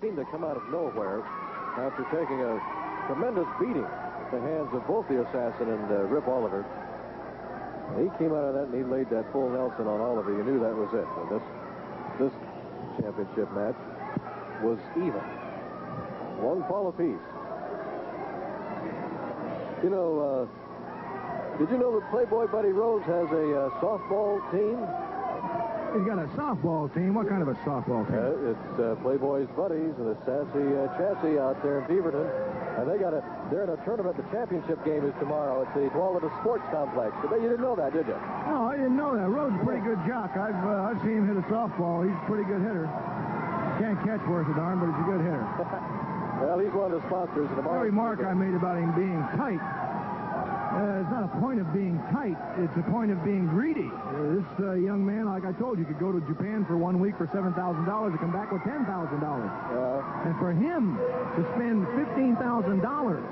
seemed to come out of nowhere after taking a tremendous beating at the hands of both the assassin and Rip Oliver. He came out of that and he laid that full Nelson on Oliver. You knew that was it. And this championship match was even. One fall apiece. You know, did you know that Playboy Buddy Rose has a softball team? He's got a softball team. What kind of a softball team? It's Playboy's buddies and the Sassy Chassis out there in Beaverton. And they're in a tournament. The championship game is tomorrow at the Tualatin Sports Complex. You didn't know that, did you? No, I didn't know that. Rhodes is a pretty good jock. I've seen him hit a softball. He's a pretty good hitter. Can't catch worth a darn, but he's a good hitter. Well, he's one of the sponsors of the very remark I made about him being tight. It's not a point of being tight. It's a point of being greedy. This young man, like I told you, could go to Japan for 1 week for $7,000 and come back with $10,000. And for him to spend $15,000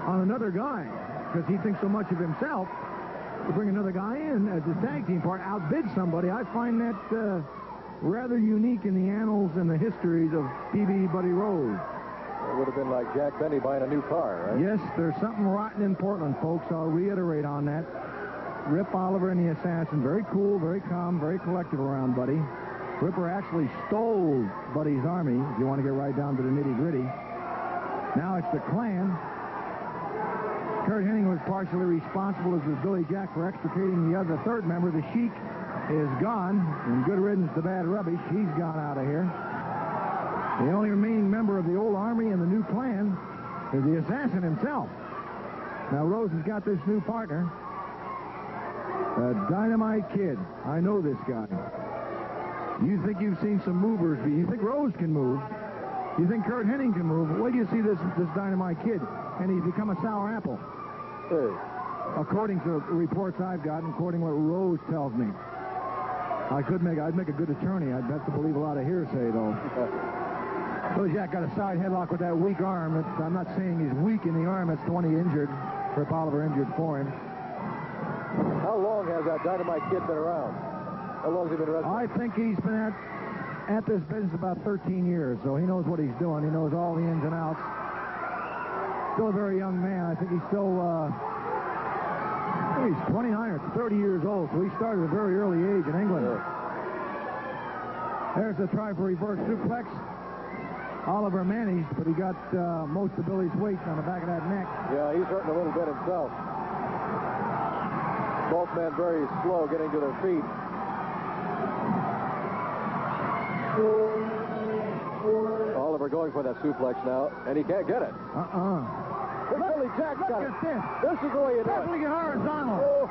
on another guy, because he thinks so much of himself, to bring another guy in as his tag team partner, outbid somebody, I find that rather unique in the annals and the histories of PB Buddy Rose. It would have been like Jack Benny buying a new car, right? Yes, there's something rotten in Portland, folks. I'll reiterate on that. Rip Oliver and the Assassin, very cool, very calm, very collective around Buddy. Ripper actually stole Buddy's army, if you want to get right down to the nitty-gritty. Now it's the Klan. Curt Hennig was partially responsible, as was Billy Jack, for extricating the third member. The Sheik is gone, and good riddance to bad rubbish. He's gone out of here. The only remaining member of the old army and the new Klan is the Assassin himself. Now, Rose has got this new partner, a Dynamite Kid. I know this guy. You think you've seen some movers. You think Rose can move. You think Curt Hennig can move. Wait till you see this Dynamite Kid, and he's become a sour apple. Hey. According to reports I've gotten, according to what Rose tells me. I'd make a good attorney. I'd have to believe a lot of hearsay, though. Billy Jack got a side headlock with that weak arm. I'm not saying he's weak in the arm. That's 20 injured. Rip Oliver injured for him. How long has that Dynamite Kid been around? How long has he been wrestling? I think he's been at this business about 13 years, so he knows what he's doing. He knows all the ins and outs. Still a very young man. I think he's still, he's 29 or 30 years old, so he started at a very early age in England. Yeah. There's a try for reverse suplex. Oliver managed, but he got most of Billy's weight on the back of that neck. Yeah, he's hurting a little bit himself. Both men very slow getting to their feet. Oliver going for that suplex now, and he can't get it. Billy Jack's got it. This is the way you do it. Definitely horizontal. Oh.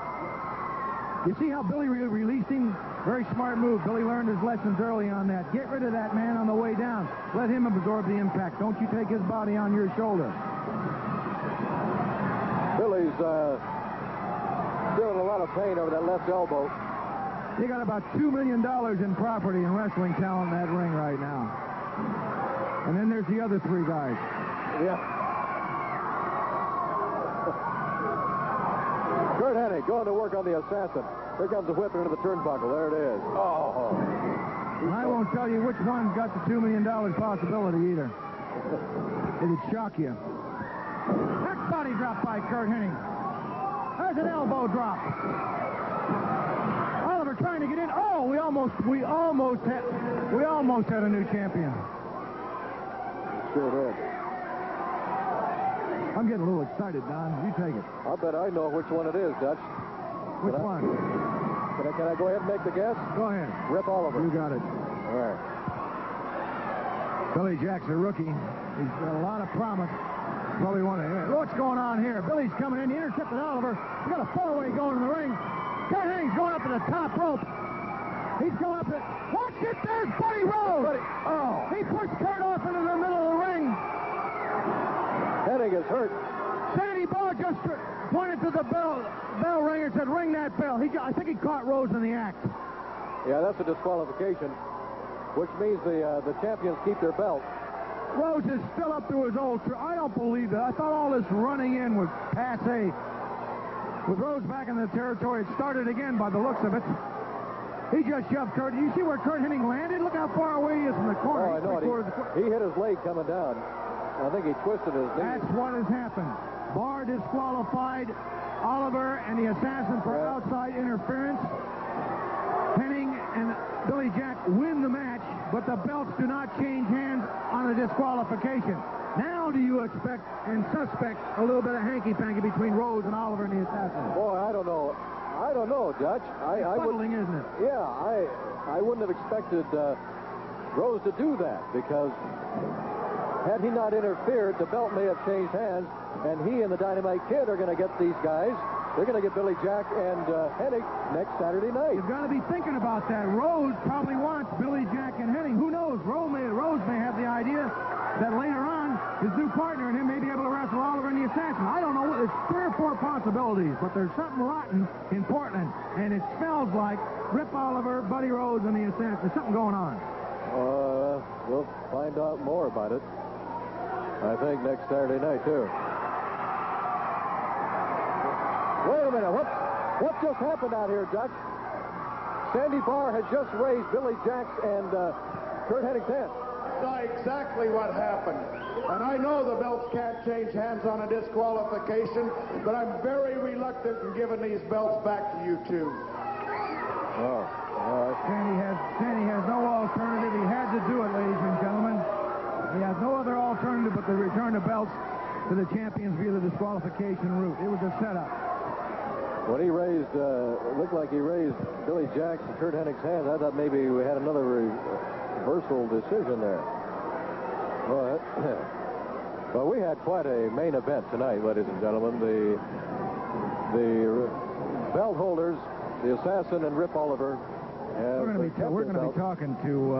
You see how Billy released him? Very smart move. Billy learned his lessons early on that. Get rid of that man on the way down. Let him absorb the impact. Don't you take his body on your shoulder. Billy's still in a lot of pain over that left elbow. You got about $2 million in property and wrestling talent in that ring right now. And then there's the other three guys. Yeah. Curt Hennig going to work on the Assassin. Here comes the whip into the turnbuckle. There it is. Oh. I won't tell you which one's got the $2 million possibility either. It'd shock you. Back body drop by Curt Hennig. There's an elbow drop. Oliver trying to get in. Oh, we almost had a new champion. Sure did. I'm getting a little excited, Don. You take it. I'll bet I know which one it is, Dutch. Which one? Can I go ahead and make the guess? Go ahead. Rip Oliver. You got it. All right. Billy Jack's a rookie. He's got a lot of promise. Probably want to hear. What's going on here? Billy's coming in. He intercepted Oliver. We got a four-way going in the ring. Curt Hennig's going up to the top rope. He's going up to... Watch it! There's Buddy Rose! Oh! He pushed Curt off into the middle of the ring. Hennig is hurt. Sandy Barr just pointed to the bell ringer and said, ring that bell. I think he caught Rose in the act. Yeah, that's a disqualification, which means the champions keep their belt. Rose is still up to his old trick. I don't believe that. I thought all this running in was passe. With Rose back in the territory, it started again by the looks of it. He just shoved Curt. You see where Curt Hennig landed? Look how far away he is from the corner. Oh, I know. He hit his leg coming down. I think he twisted his knee. That's what has happened. Barr disqualified Oliver and the Assassin for outside interference. Hennig and Billy Jack win the match, but the belts do not change hands on a disqualification. Now do you expect and suspect a little bit of hanky-panky between Rhodes and Oliver and the Assassin? Boy, I don't know. I don't know, Dutch. It's puzzling, isn't it? Yeah, I wouldn't have expected Rose to do that, because had he not interfered, the belt may have changed hands, and he and the Dynamite Kid are going to get these guys. They're going to get Billy Jack and Hennig next Saturday night. You've got to be thinking about that. Rose probably wants Billy Jack and Hennig. Who knows? Rose may have the idea that later on his new partner and him may be able to wrestle Oliver and the Assassin. I don't know. There's 3 or 4 possibilities, but there's something rotten in Portland, and it smells like Rip Oliver, Buddy Rose, and the Assassin. There's something going on. We'll find out more about it, I think, next Saturday night, too. Wait a minute. What just happened out here, Dutch? Sandy Barr has just raised Billy Jack's and Curt Hennig's hand. I saw exactly what happened. And I know the belts can't change hands on a disqualification, but I'm very reluctant in giving these belts back to you two. Oh, all right. Sandy has no alternative. He had to do it, ladies and gentlemen. He has no other alternative but to return the belts to the champions via the disqualification route. It was a setup. When he raised, it looked like he raised Billy Jack's and Curt Hennig's hands, I thought maybe we had another reversal decision there. Well, we had quite a main event tonight, ladies and gentlemen. The belt holders, the Assassin and Rip Oliver. We're going to be talking to